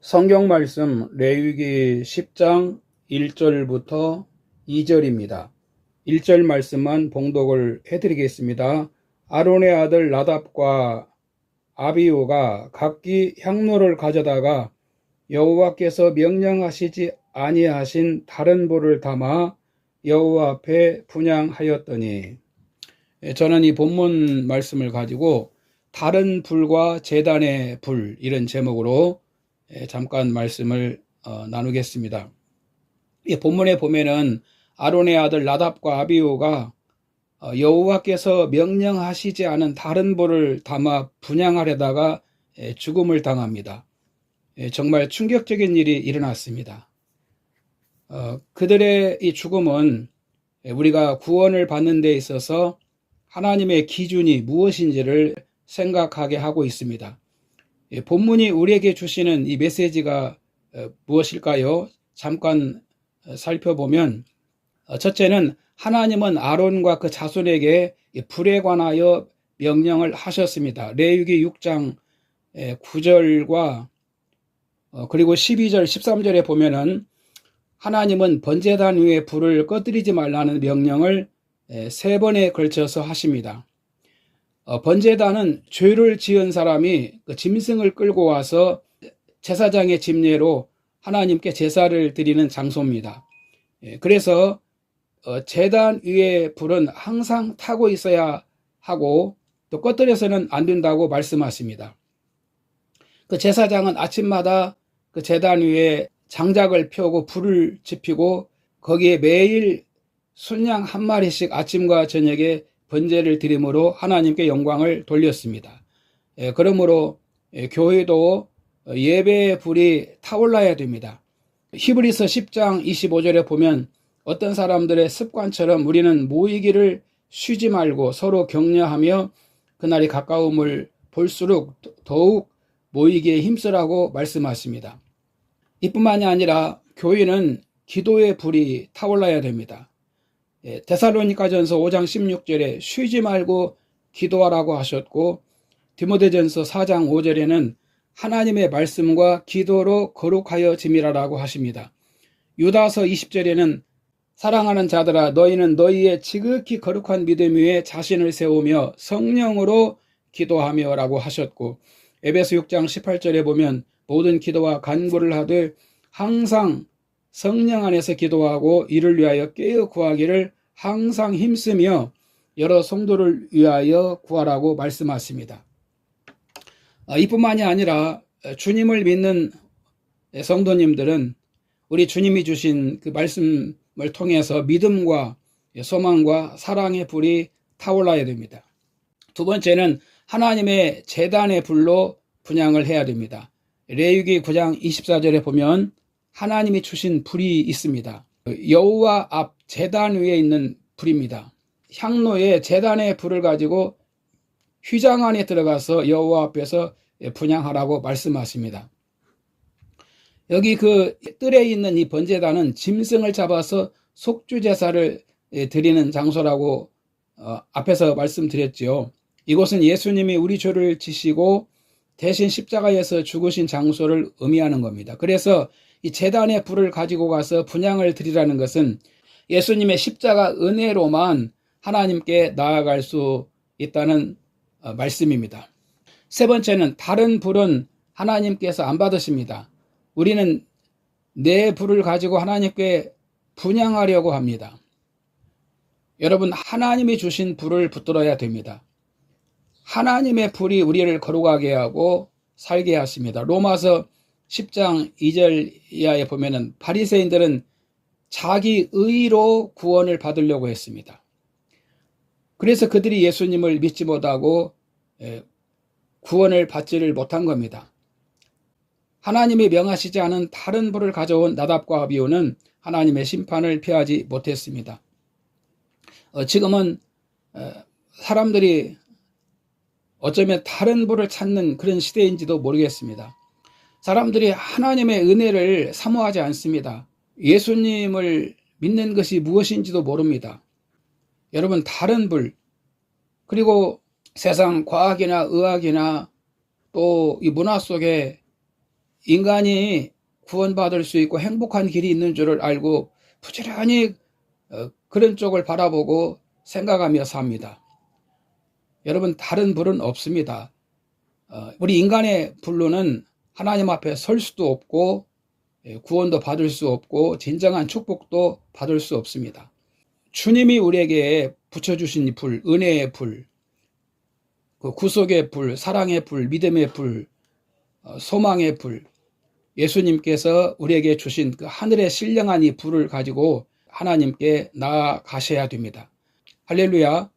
성경 말씀 레위기 10장 1절부터 2절입니다. 1절 말씀만 봉독을 해드리겠습니다. 아론의 아들 나답과 아비후가 각기 향로를 가져다가 여호와께서 명령하시지 아니하신 다른 불을 담아 여호와 앞에 분향하였더니, 저는 이 본문 말씀을 가지고 다른 불과 제단의 불, 이런 제목으로 잠깐 말씀을 나누겠습니다. 이 본문에 보면은 아론의 아들 나답과 아비후가 여호와께서 명령하시지 않은 다른 불을 담아 분향하려다가 죽음을 당합니다. 정말 충격적인 일이 일어났습니다. 그들의 이 죽음은 우리가 구원을 받는 데 있어서 하나님의 기준이 무엇인지를 생각하게 하고 있습니다. 본문이 우리에게 주시는 이 메시지가 무엇일까요? 잠깐 살펴보면, 첫째는 하나님은 아론과 그 자손에게 불에 관하여 명령을 하셨습니다. 레위기 6장 9절과 그리고 12절, 13절에 보면은 하나님은 번제단 위에 불을 꺼뜨리지 말라는 명령을 3번에 걸쳐서 하십니다. 번제단은 죄를 지은 사람이 그 짐승을 끌고 와서 제사장의 집례로 하나님께 제사를 드리는 장소입니다. 그래서 제단 위에 불은 항상 타고 있어야 하고 또 꺼뜨려서는 안 된다고 말씀하십니다. 그 제사장은 아침마다 그 제단 위에 장작을 펴고 불을 지피고 거기에 매일 순양 한 마리씩 아침과 저녁에 번제를 드림으로 하나님께 영광을 돌렸습니다. 그러므로 교회도 예배의 불이 타올라야 됩니다. 히브리서 10장 25절에 보면 어떤 사람들의 습관처럼 우리는 모이기를 쉬지 말고 서로 격려하며 그날이 가까움을 볼수록 더욱 모이기에 힘쓰라고 말씀하십니다. 이뿐만이 아니라 교회는 기도의 불이 타올라야 됩니다. 데살로니가전서 5장 16절에 쉬지 말고 기도하라고 하셨고, 디모데전서 4장 5절에는 하나님의 말씀과 기도로 거룩하여 지미라라고 하십니다. 유다서 20절에는 사랑하는 자들아 너희는 너희의 지극히 거룩한 믿음 위에 자신을 세우며 성령으로 기도하며 라고 하셨고, 에베소 6장 18절에 보면 모든 기도와 간구를 하되 항상 성령 안에서 기도하고 이를 위하여 깨어 구하기를 항상 힘쓰며 여러 성도를 위하여 구하라고 말씀하십니다. 이뿐만이 아니라 주님을 믿는 성도님들은 우리 주님이 주신 그 말씀을 통해서 믿음과 소망과 사랑의 불이 타올라야 됩니다. 두 번째는 하나님의 제단의 불로 분향을 해야 됩니다. 레위기 9장 24절에 보면 하나님이 주신 불이 있습니다. 여호와 앞 제단 위에 있는 불입니다. 향로에 제단의 불을 가지고 휘장 안에 들어가서 여호와 앞에서 분향하라고 말씀하십니다. 여기 그 뜰에 있는 이 번제단은 짐승을 잡아서 속주제사를 드리는 장소라고 앞에서 말씀드렸죠. 이곳은 예수님이 우리 죄를 지시고 대신 십자가에서 죽으신 장소를 의미하는 겁니다. 그래서 이 제단의 불을 가지고 가서 분향을 드리라는 것은 예수님의 십자가 은혜로만 하나님께 나아갈 수 있다는 말씀입니다. 세 번째는 다른 불은 하나님께서 안 받으십니다. 우리는 내 불을 가지고 하나님께 분향하려고 합니다. 여러분, 하나님이 주신 불을 붙들어야 됩니다. 하나님의 불이 우리를 거룩하게 하고 살게 하십니다. 로마서 10장 2절 이하에 보면은 바리새인들은 자기 의로 구원을 받으려고 했습니다. 그래서 그들이 예수님을 믿지 못하고 구원을 받지를 못한 겁니다. 하나님이 명하시지 않은 다른 불을 가져온 나답과 아비후는 하나님의 심판을 피하지 못했습니다. 지금은 사람들이 어쩌면 다른 불을 찾는 그런 시대인지도 모르겠습니다. 사람들이 하나님의 은혜를 사모하지 않습니다. 예수님을 믿는 것이 무엇인지도 모릅니다. 여러분, 다른 불, 그리고 세상 과학이나 의학이나 또 이 문화 속에 인간이 구원받을 수 있고 행복한 길이 있는 줄을 알고 부지런히 그런 쪽을 바라보고 생각하며 삽니다. 여러분, 다른 불은 없습니다. 우리 인간의 불로는 하나님 앞에 설 수도 없고 구원도 받을 수 없고 진정한 축복도 받을 수 없습니다. 주님이 우리에게 붙여주신 불, 은혜의 불, 그 구속의 불, 사랑의 불, 믿음의 불, 소망의 불, 예수님께서 우리에게 주신 그 하늘의 신령한 이 불을 가지고 하나님께 나아가셔야 됩니다. 할렐루야.